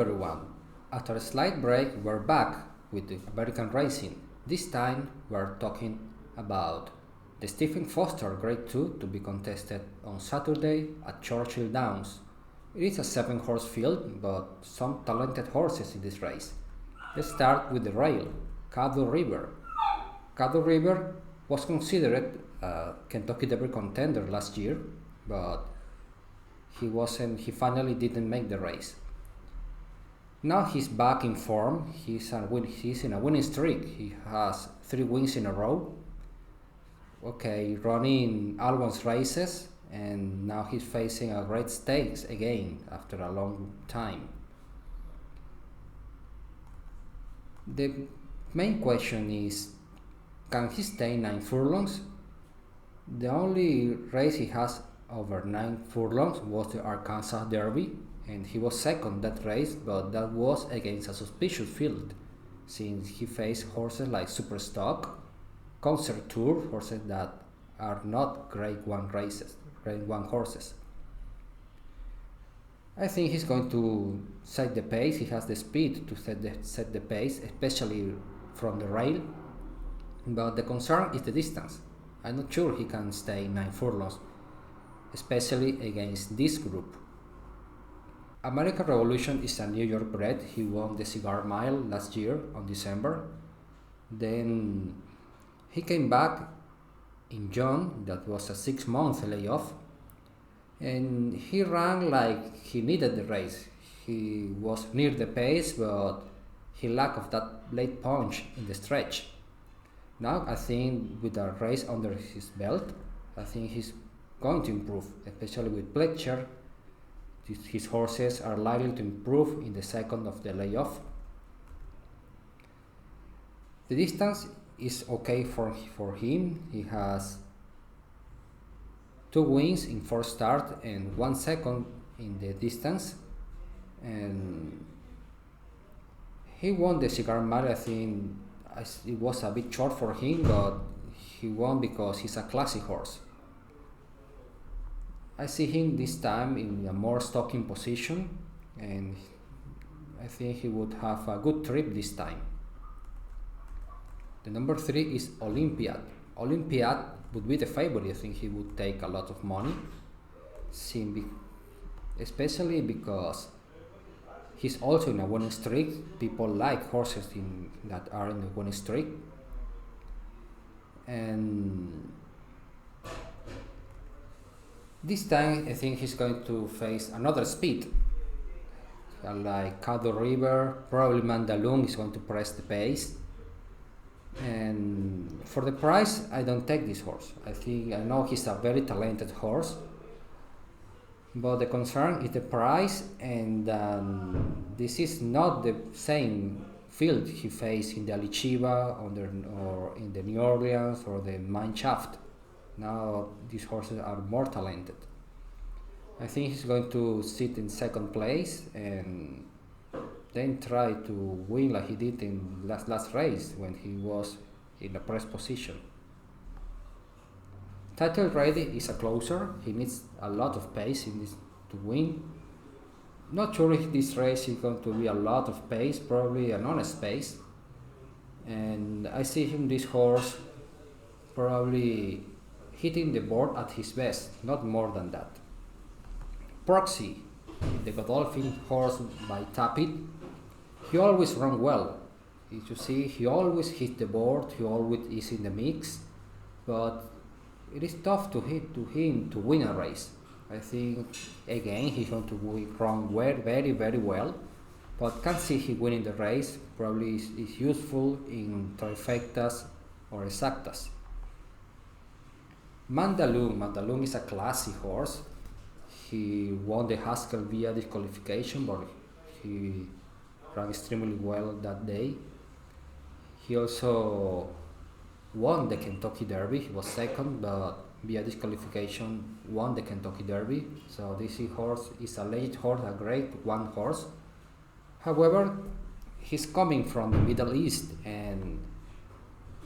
everyone. After a slight break, we're back with the American racing. This time, we're talking about the Stephen Foster Grade 2 to be contested on Saturday at Churchill Downs. It is a 7-horse field, but some talented horses in this race. Let's start with the rail, Caddo River. Caddo River was considered a Kentucky Derby contender last year, but he finally didn't make the race. Now he's back in form. He's in a winning streak. He has 3 wins in a row. Okay, running Albon's races, and now he's facing a great stakes again after a long time. The main question is, can he stay 9 furlongs? The only race he has over 9 furlongs was the Arkansas Derby, and he was second that race, but that was against a suspicious field, since he faced horses like Superstock, Concert Tour, horses that are not Grade 1 horses. I think he's going to set the pace. He has the speed to set the pace, especially from the rail, but the concern is the distance. I'm not sure he can stay 9 furlongs, especially against this group. American Revolution is a New York bred. He won the Cigar Mile last year on December. Then he came back in June. That was a 6-month layoff, and he ran like he needed the race. He was near the pace, but he lacked of that late punch in the stretch. Now I think with a race under his belt, I think he's going to improve, especially with Pletcher. His horses are likely to improve in the second of the layoff. The distance is okay for him. He has 2 wins in 4 starts and 1 second in the distance. And he won the Cigar Mile. I think it was a bit short for him, but he won because he's a classy horse. I see him this time in a more stalking position, and I think he would have a good trip this time. The number 3 is Olympiad. Olympiad would be the favorite. I think he would take a lot of money, especially because he's also in a winning streak. People like horses that are in the winning streak. And this time I think he's going to face another speed. Like Caddo River, probably Mandaloun is going to press the pace. And for the price, I don't take this horse. I know he's a very talented horse, but the concern is the price, and this is not the same field he faced in the Alichiva or in the New Orleans or the Mine Shaft. Now these horses are more talented. I think he's going to sit in second place and then try to win like he did in last race when he was in a press position. Title Ready is a closer. He needs a lot of pace in this to win. Not sure if this race is going to be a lot of pace, probably an honest pace. And I see this horse probably hitting the board at his best, not more than that. Proxy, the Godolphin horse by Tapit, he always runs well. As you see, he always hits the board, he always is in the mix, but it is tough to him to win a race. I think again he's going to run very, very well, but can't see him winning the race. Probably is useful in trifectas or exactas. Mandaloun is a classy horse. He won the Haskell via disqualification, but he ran extremely well that day. He also won the Kentucky Derby. He was second, but via disqualification won the Kentucky Derby. So this horse is a late horse, a Grade 1 horse. However, he's coming from the Middle East, and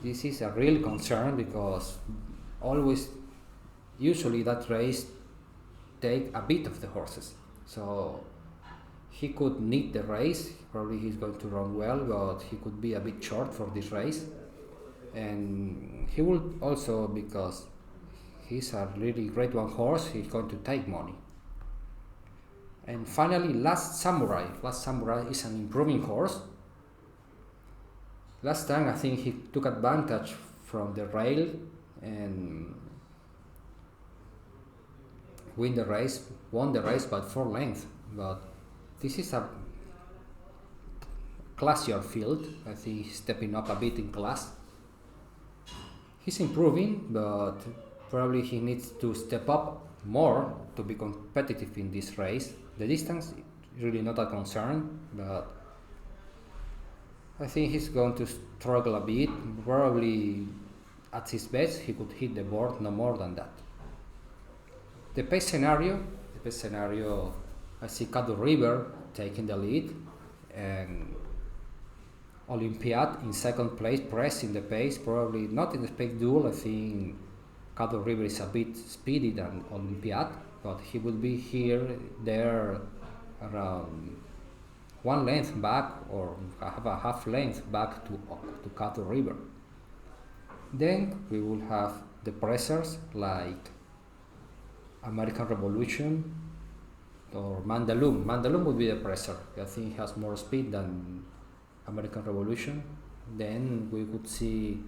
this is a real concern because usually that race take a bit of the horses. So He could need the race. Probably he's going to run well, but he could be a bit short for this race. And he will also, because he's a really great one horse, he's going to take money. And finally, Last Samurai. Last Samurai is an improving horse. Last time I think he took advantage from the rail and won the race by 4 lengths. But this is a classier field. I think he's stepping up a bit in class. He's improving, but probably he needs to step up more to be competitive in this race. The distance is really not a concern, but I think he's going to struggle a bit. Probably at his best he could hit the board, no more than that. The pace scenario, I see Caddo River taking the lead and Olympiad in second place, pressing the pace, probably not in the speed duel. I think Caddo River is a bit speedy than Olympiad, but he will be there around 1 length back, or have a half length back to Caddo River. Then we will have the pressers like American Revolution or Mandaloom. Mandaloom would be the presser. I think he has more speed than American Revolution. Then we could see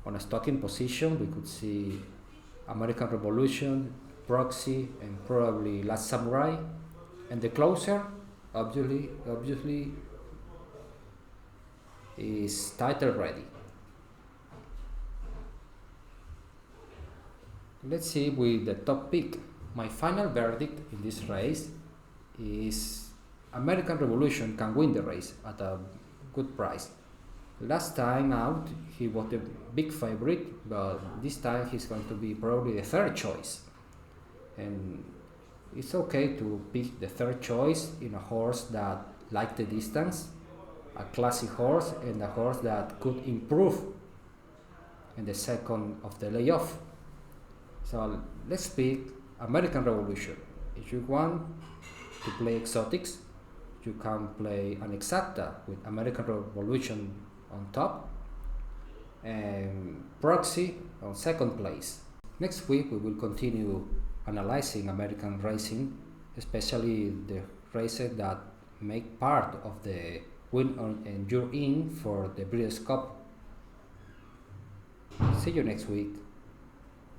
on a stocking position, we could see American Revolution, Proxy, and probably Last Samurai. And the closer, obviously is Title Ready. Let's see with the top pick. My final verdict in this race is American Revolution can win the race at a good price. Last time out he was the big favorite, but this time he's going to be probably the third choice. And it's okay to pick the third choice in a horse that likes the distance, a classic horse, and a horse that could improve in the second of the layoff. So let's pick American Revolution. If you want to play exotics, you can play an exacta with American Revolution on top and Proxy on second place. Next week we will continue analyzing American racing, especially the races that make part of the win and you're in for the Breeders' Cup. See you next week.